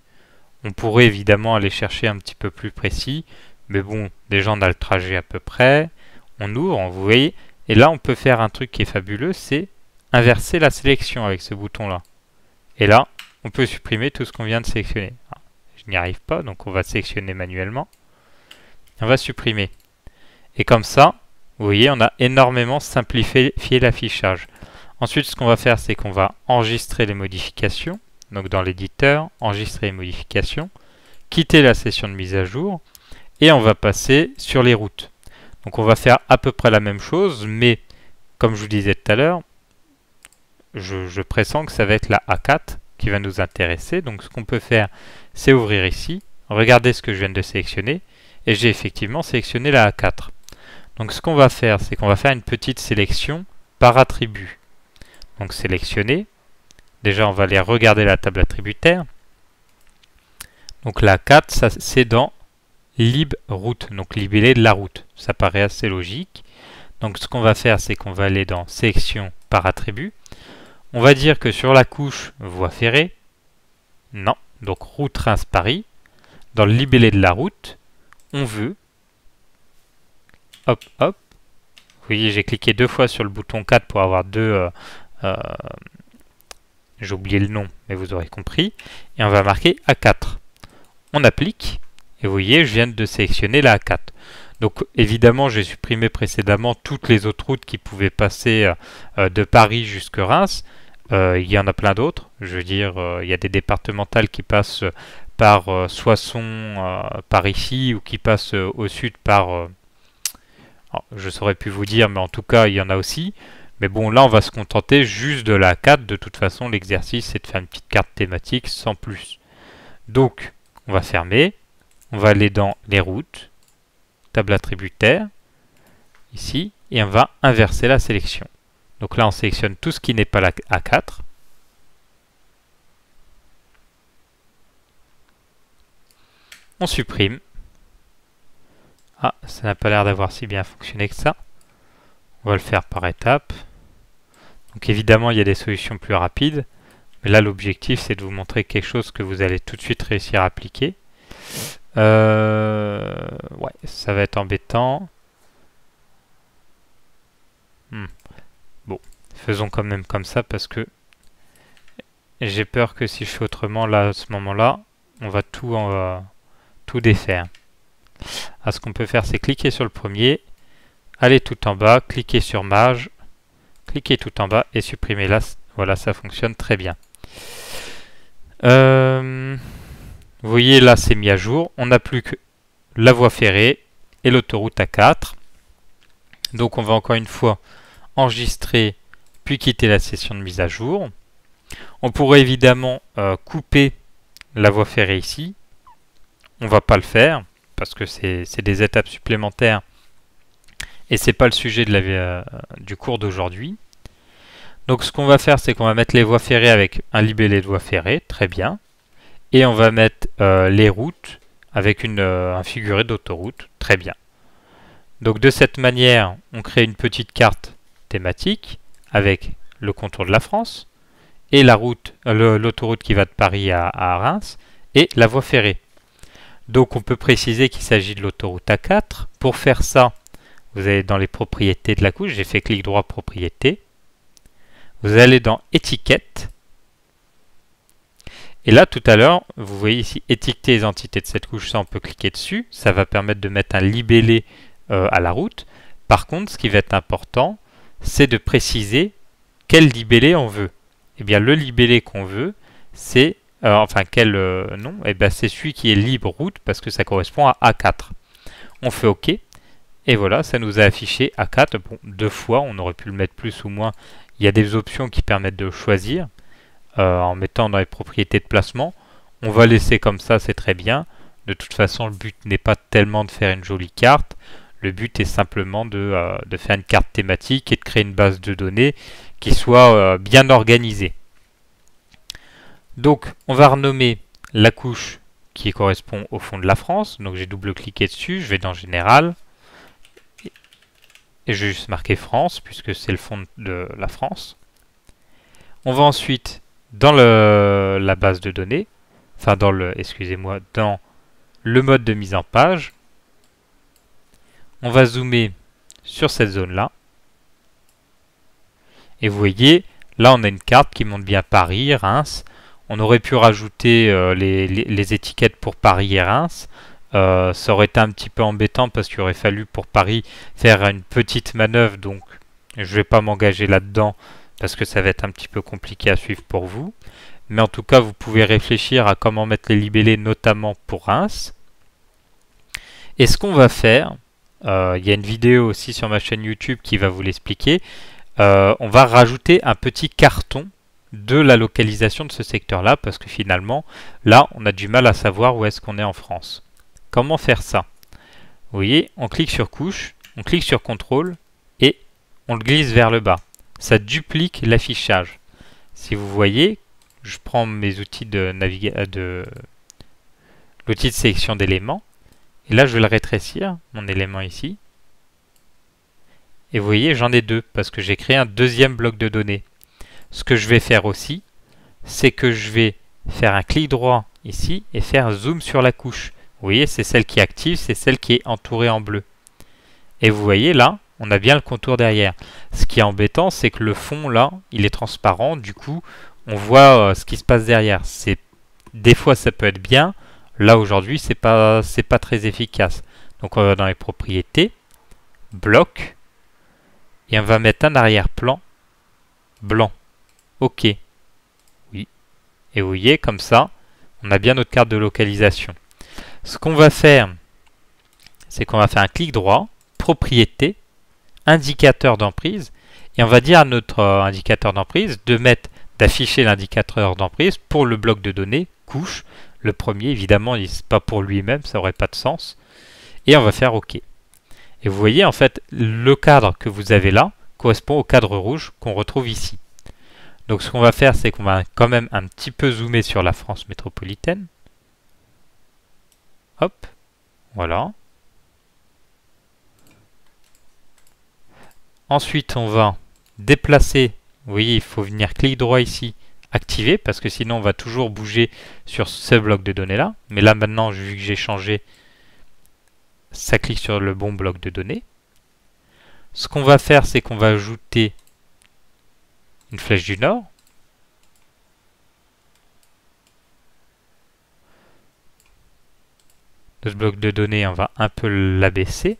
On pourrait évidemment aller chercher un petit peu plus précis, mais bon, déjà on a le trajet à peu près. On ouvre, vous voyez, et là on peut faire un truc qui est fabuleux, c'est inverser la sélection avec ce bouton-là. Et là, on peut supprimer tout ce qu'on vient de sélectionner. Alors, je n'y arrive pas, donc on va sélectionner manuellement. On va supprimer. Et comme ça, vous voyez, on a énormément simplifié l'affichage. Ensuite, ce qu'on va faire, c'est qu'on va enregistrer les modifications. Donc dans l'éditeur, enregistrer les modifications, quitter la session de mise à jour, et on va passer sur les routes. Donc on va faire à peu près la même chose, mais comme je vous disais tout à l'heure, je pressens que ça va être la A4 qui va nous intéresser. Donc ce qu'on peut faire, c'est ouvrir ici, regarder ce que je viens de sélectionner, et j'ai effectivement sélectionné la A4. Donc ce qu'on va faire, c'est qu'on va faire une petite sélection par attribut. Donc sélectionner. Déjà, on va aller regarder la table attributaire. Donc la A4, ça c'est dans lib route, donc libellé de la route. Ça paraît assez logique. Donc ce qu'on va faire, c'est qu'on va aller dans sélection par attribut. On va dire que sur la couche voie ferrée, non, donc route Reims-Paris, dans le libellé de la route, on veut, hop, hop, vous voyez, j'ai cliqué 2 fois sur le bouton 4 pour avoir deux, j'ai oublié le nom, mais vous aurez compris, et on va marquer A4. On applique, et vous voyez, je viens de sélectionner la A4. Donc évidemment, j'ai supprimé précédemment toutes les autres routes qui pouvaient passer de Paris jusqu'à Reims. Il y en a plein d'autres. Je veux dire, il y a des départementales qui passent par Soissons, par ici, ou qui passent au sud par... je ne saurais plus vous dire, mais en tout cas, il y en a aussi. Mais bon, là, on va se contenter juste de la carte. De toute façon, l'exercice, c'est de faire une petite carte thématique sans plus. Donc, on va fermer. On va aller dans les routes, table attributaire, ici, et on va inverser la sélection. Donc là, on sélectionne tout ce qui n'est pas la A4. On supprime. Ah, ça n'a pas l'air d'avoir si bien fonctionné que ça. On va le faire par étapes. Donc évidemment, il y a des solutions plus rapides. Mais là, l'objectif, c'est de vous montrer quelque chose que vous allez tout de suite réussir à appliquer. Ouais, ça va être embêtant. Bon, faisons quand même comme ça parce que j'ai peur que si je fais autrement, là, à ce moment-là, on va tout défaire. Ah, ce qu'on peut faire, c'est cliquer sur le premier, aller tout en bas, cliquer sur Mage, cliquer tout en bas et supprimer là. Voilà, ça fonctionne très bien. Vous voyez, là, c'est mis à jour. On n'a plus que la voie ferrée et l'autoroute A4. Donc, on va encore une fois enregistrer, puis quitter la session de mise à jour. On pourrait évidemment couper la voie ferrée ici. On ne va pas le faire parce que c'est des étapes supplémentaires et c'est pas le sujet de du cours d'aujourd'hui. Donc ce qu'on va faire, c'est qu'on va mettre les voies ferrées avec un libellé de voies ferrées, très bien. Et on va mettre les routes avec un figuré d'autoroute, très bien. Donc de cette manière, on crée une petite carte thématique avec le contour de la France et la route, l'autoroute qui va de Paris à Reims et la voie ferrée. Donc on peut préciser qu'il s'agit de l'autoroute A4. Pour faire ça, vous allez dans les propriétés de la couche, j'ai fait clic droit propriétés. Vous allez dans étiquette. Et là tout à l'heure, vous voyez ici étiqueter les entités de cette couche, ça on peut cliquer dessus. Ça va permettre de mettre un libellé à la route. Par contre, ce qui va être important, c'est de préciser quel libellé on veut. Eh bien le libellé qu'on veut, c'est quel nom? Eh bien, c'est celui qui est libre route parce que ça correspond à A4. On fait OK. Et voilà, ça nous a affiché A4. Bon, 2 fois, on aurait pu le mettre plus ou moins. Il y a des options qui permettent de choisir en mettant dans les propriétés de placement. On va laisser comme ça, c'est très bien. De toute façon, le but n'est pas tellement de faire une jolie carte. Le but est simplement de faire une carte thématique et de créer une base de données qui soit bien organisée. Donc, on va renommer la couche qui correspond au fond de la France. Donc, j'ai double-cliqué dessus. Je vais dans Général. Et je vais juste marquer France, puisque c'est le fond de la France. On va ensuite dans la base de données, enfin dans excusez-moi, dans le mode de mise en page. On va zoomer sur cette zone-là. Et vous voyez, là on a une carte qui montre bien Paris, Reims. On aurait pu rajouter les étiquettes pour Paris et Reims. Ça aurait été un petit peu embêtant parce qu'il aurait fallu pour Paris faire une petite manœuvre. Donc je ne vais pas m'engager là-dedans parce que ça va être un petit peu compliqué à suivre pour vous. Mais en tout cas, vous pouvez réfléchir à comment mettre les libellés, notamment pour Reims. Et ce qu'on va faire, il y a une vidéo aussi sur ma chaîne YouTube qui va vous l'expliquer. On va rajouter un petit carton de la localisation de ce secteur-là, parce que finalement, là, on a du mal à savoir où est-ce qu'on est en France. Comment faire ça? Vous voyez, on clique sur couche, on clique sur contrôle, et on le glisse vers le bas. Ça duplique l'affichage. Si vous voyez, je prends mes outils l'outil de sélection d'éléments, et là, je vais le rétrécir, mon élément ici. Et vous voyez, j'en ai deux, parce que j'ai créé un deuxième bloc de données. Ce que je vais faire aussi, c'est que je vais faire un clic droit ici et faire zoom sur la couche. Vous voyez, c'est celle qui est active, c'est celle qui est entourée en bleu. Et vous voyez là, on a bien le contour derrière. Ce qui est embêtant, c'est que le fond là, il est transparent, du coup, on voit ce qui se passe derrière. Des fois, ça peut être bien. Là, aujourd'hui, c'est pas très efficace. Donc, on va dans les propriétés, bloc, et on va mettre un arrière-plan blanc. OK. Oui. Et vous voyez, comme ça, on a bien notre carte de localisation. Ce qu'on va faire, c'est qu'on va faire un clic droit, propriété, indicateur d'emprise, et on va dire à notre indicateur d'emprise d'afficher l'indicateur d'emprise pour le bloc de données, couche. Le premier, évidemment, c'est pas pour lui-même, ça n'aurait pas de sens. Et on va faire OK. Et vous voyez, en fait, le cadre que vous avez là correspond au cadre rouge qu'on retrouve ici. Donc ce qu'on va faire, c'est qu'on va quand même un petit peu zoomer sur la France métropolitaine. Hop, voilà. Ensuite, on va déplacer. Vous voyez, il faut venir clic droit ici, activer, parce que sinon on va toujours bouger sur ce bloc de données là. Mais là maintenant, vu que j'ai changé, ça clique sur le bon bloc de données. Ce qu'on va faire, c'est qu'on va ajouter une flèche du nord. De ce bloc de données, on va un peu l'abaisser.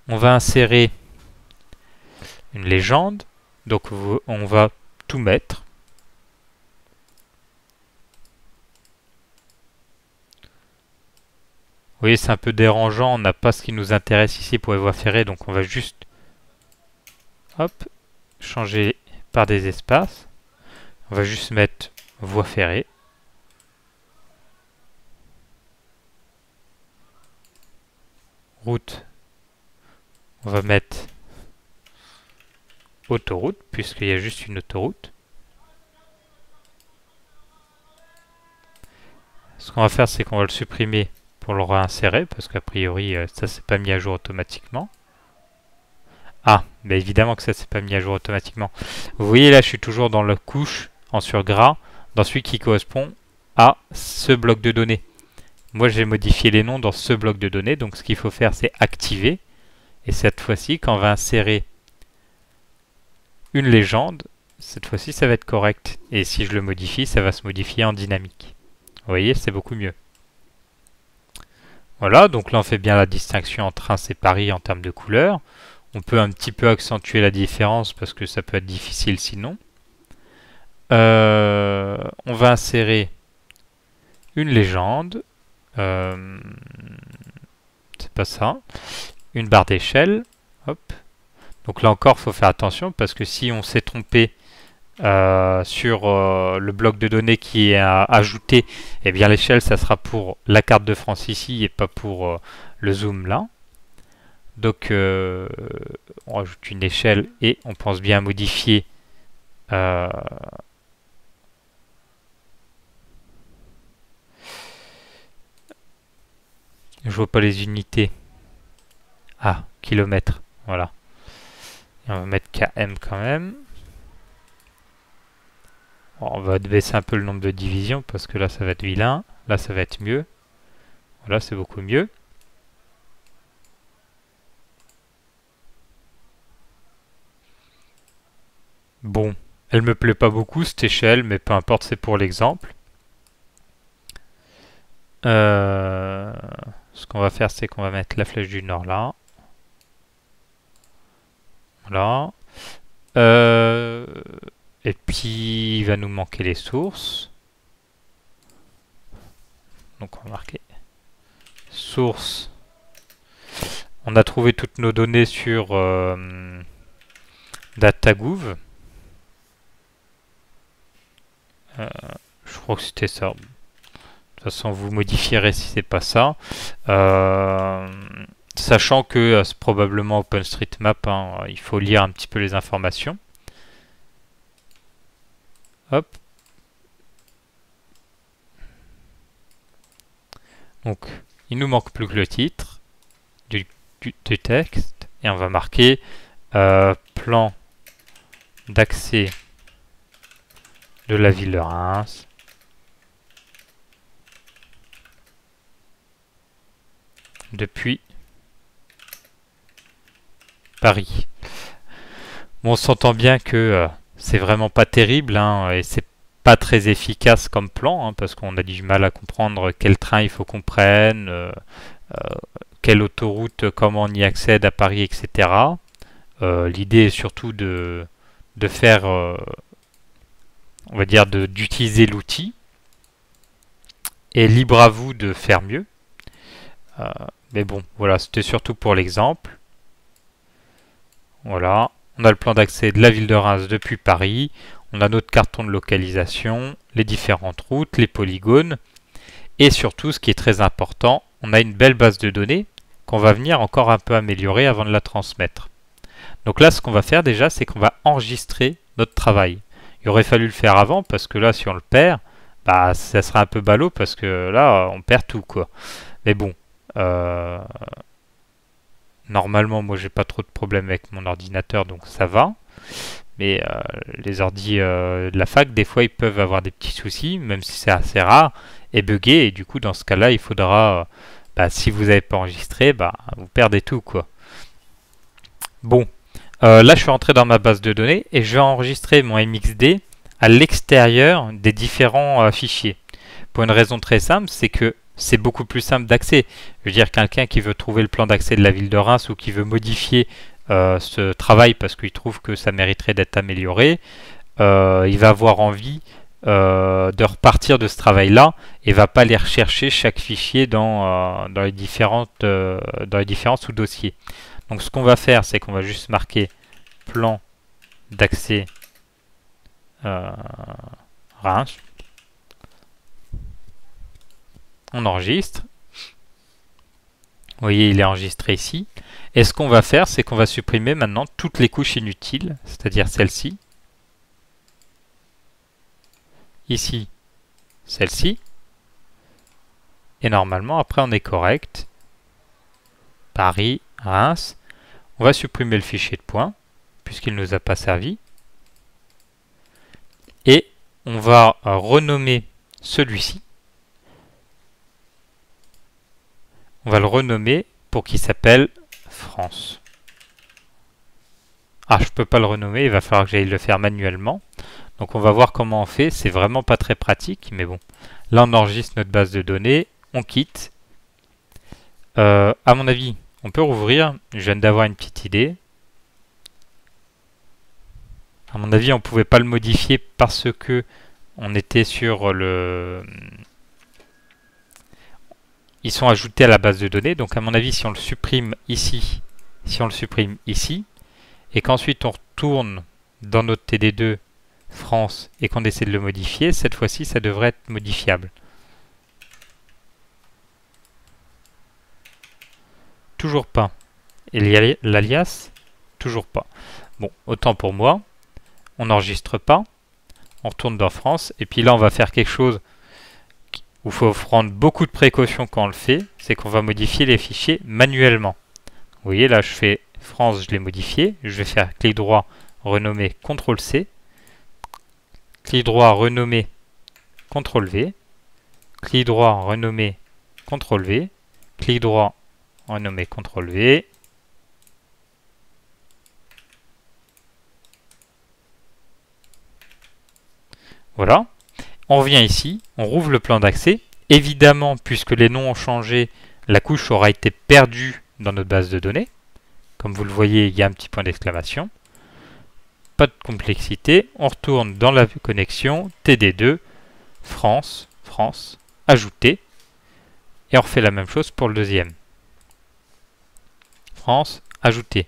On va insérer une légende. Donc on va tout mettre. Vous voyez, c'est un peu dérangeant. On n'a pas ce qui nous intéresse ici pour les voies ferrées. Donc on va juste changer par des espaces. On va juste mettre voie ferrée. Route. On va mettre autoroute, puisqu'il y a juste une autoroute. Ce qu'on va faire, c'est qu'on va le supprimer pour le réinsérer, parce qu'a priori, ça c'est pas mis à jour automatiquement. Ah, mais évidemment que ça c'est pas mis à jour automatiquement. Vous voyez là, je suis toujours dans la couche en surgras, dans celui qui correspond à ce bloc de données. Moi, j'ai modifié les noms dans ce bloc de données, donc ce qu'il faut faire, c'est activer. Et cette fois-ci, quand on va insérer une légende, cette fois-ci, ça va être correct. Et si je le modifie, ça va se modifier en dynamique. Vous voyez, c'est beaucoup mieux. Voilà, donc là, on fait bien la distinction entre Reims et Paris en termes de couleur. On peut un petit peu accentuer la différence parce que ça peut être difficile sinon. On va insérer une légende. C'est pas ça. Une barre d'échelle. Hop. Donc là encore, il faut faire attention parce que si on s'est trompé sur le bloc de données qui est ajouté, eh bien l'échelle, ça sera pour la carte de France ici et pas pour le zoom là. Donc on rajoute une échelle et on pense bien modifier je vois pas les unités. Ah, kilomètres, voilà. Et on va mettre km quand même. Bon, on va baisser un peu le nombre de divisions parce que là ça va être vilain. Là ça va être mieux. Voilà, c'est beaucoup mieux. Bon, elle me plaît pas beaucoup cette échelle, mais peu importe, c'est pour l'exemple. Ce qu'on va faire, c'est qu'on va mettre la flèche du nord là. Voilà. Et puis, il va nous manquer les sources. Donc, on va marquer source. On a trouvé toutes nos données sur DataGouv. Je crois que c'était ça. De toute façon, vous modifierez si c'est pas ça. Sachant que c'est probablement OpenStreetMap, hein, il faut lire un petit peu les informations. Hop. Donc, il nous manque plus que le titre du texte. Et on va marquer plan d'accès de la ville de Reims. Depuis Paris. Bon, on s'entend bien que c'est vraiment pas terrible, hein, et c'est pas très efficace comme plan, hein, parce qu'on a du mal à comprendre quel train il faut qu'on prenne, quelle autoroute, comment on y accède à Paris, etc. L'idée est surtout de faire, on va dire, d'utiliser l'outil, et libre à vous de faire mieux. Mais bon, voilà, c'était surtout pour l'exemple. Voilà, on a le plan d'accès de la ville de Reims depuis Paris. On a notre carton de localisation, les différentes routes, les polygones. Et surtout, ce qui est très important, on a une belle base de données qu'on va venir encore un peu améliorer avant de la transmettre. Donc là, ce qu'on va faire déjà, c'est qu'on va enregistrer notre travail. Il aurait fallu le faire avant, parce que là, si on le perd, bah, ça sera un peu ballot, parce que là, on perd tout, quoi. Mais bon, normalement, moi, j'ai pas trop de problèmes avec mon ordinateur, donc ça va. Mais les ordis de la fac, des fois, ils peuvent avoir des petits soucis, même si c'est assez rare, et bugger. Et du coup, dans ce cas-là, il faudra, si vous n'avez pas enregistré, vous perdez tout, quoi. Bon, là, je suis rentré dans ma base de données et je vais enregistrer mon MXD à l'extérieur des différents fichiers. Pour une raison très simple, c'est que c'est beaucoup plus simple d'accès. Je veux dire, quelqu'un qui veut trouver le plan d'accès de la ville de Reims ou qui veut modifier ce travail parce qu'il trouve que ça mériterait d'être amélioré, il va avoir envie de repartir de ce travail-là et va pas aller rechercher chaque fichier dans les différents sous-dossiers. Donc ce qu'on va faire, c'est qu'on va juste marquer plan d'accès Reims. On enregistre. Vous voyez, il est enregistré ici. Et ce qu'on va faire, c'est qu'on va supprimer maintenant toutes les couches inutiles, c'est-à-dire celle-ci. Ici, celle-ci. Et normalement, après, on est correct. Paris, Reims. On va supprimer le fichier de points, puisqu'il ne nous a pas servi. Et on va renommer celui-ci. On va le renommer pour qu'il s'appelle France. Ah, je peux pas le renommer, il va falloir que j'aille le faire manuellement. Donc on va voir comment on fait, c'est vraiment pas très pratique, mais bon. Là on enregistre notre base de données, on quitte. À mon avis, on peut rouvrir, je viens d'avoir une petite idée. À mon avis, on pouvait pas le modifier parce que on était sur le... Ils sont ajoutés à la base de données, donc à mon avis, si on le supprime ici, et qu'ensuite on retourne dans notre TD2 France et qu'on essaie de le modifier, cette fois-ci, ça devrait être modifiable. Toujours pas. Et l'alias, toujours pas. Bon, autant pour moi. On n'enregistre pas. On retourne dans France. Et puis là, on va faire quelque chose où il faut prendre beaucoup de précautions quand on le fait. C'est qu'on va modifier les fichiers manuellement. voyez là je fais France, je l'ai modifié. Je vais faire clic droit, renommer, CTRL-C. Clic droit, renommer, CTRL-V. Clic droit, renommer, CTRL-V. Clic droit, renommer, CTRL-V. Voilà. On revient ici, on rouvre le plan d'accès. Évidemment, puisque les noms ont changé, la couche aura été perdue dans notre base de données. Comme vous le voyez, il y a un petit point d'exclamation. Pas de complexité. On retourne dans la connexion, TD2, France, France, ajouter. Et on refait la même chose pour le deuxième. France, ajouter.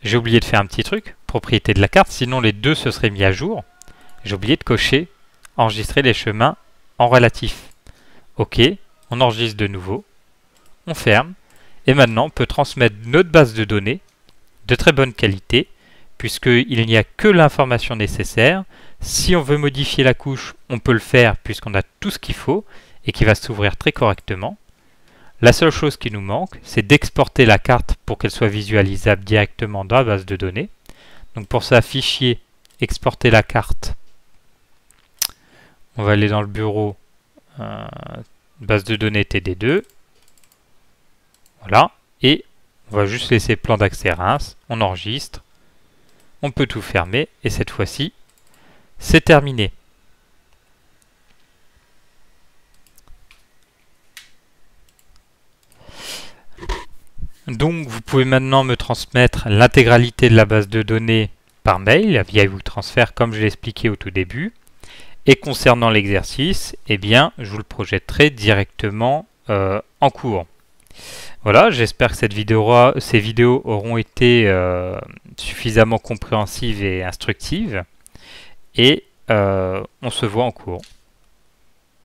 J'ai oublié de faire un petit truc, propriété de la carte, sinon les deux se seraient mis à jour. J'ai oublié de cocher enregistrer les chemins en relatif. OK, on enregistre de nouveau, on ferme, et maintenant on peut transmettre notre base de données de très bonne qualité, puisqu'il n'y a que l'information nécessaire. Si on veut modifier la couche, on peut le faire puisqu'on a tout ce qu'il faut et qui va s'ouvrir très correctement. La seule chose qui nous manque, c'est d'exporter la carte pour qu'elle soit visualisable directement dans la base de données. Donc pour ça, fichier, exporter la carte. On va aller dans le bureau, base de données TD2. Voilà. Et on va juste laisser plan d'accès Reims. On enregistre. On peut tout fermer. Et cette fois-ci, c'est terminé. Donc vous pouvez maintenant me transmettre l'intégralité de la base de données par mail via WooTransfer comme je l'ai expliqué au tout début. Et concernant l'exercice, eh bien, je vous le projetterai directement en cours. Voilà, j'espère que ces vidéos auront été suffisamment compréhensives et instructives. Et on se voit en cours.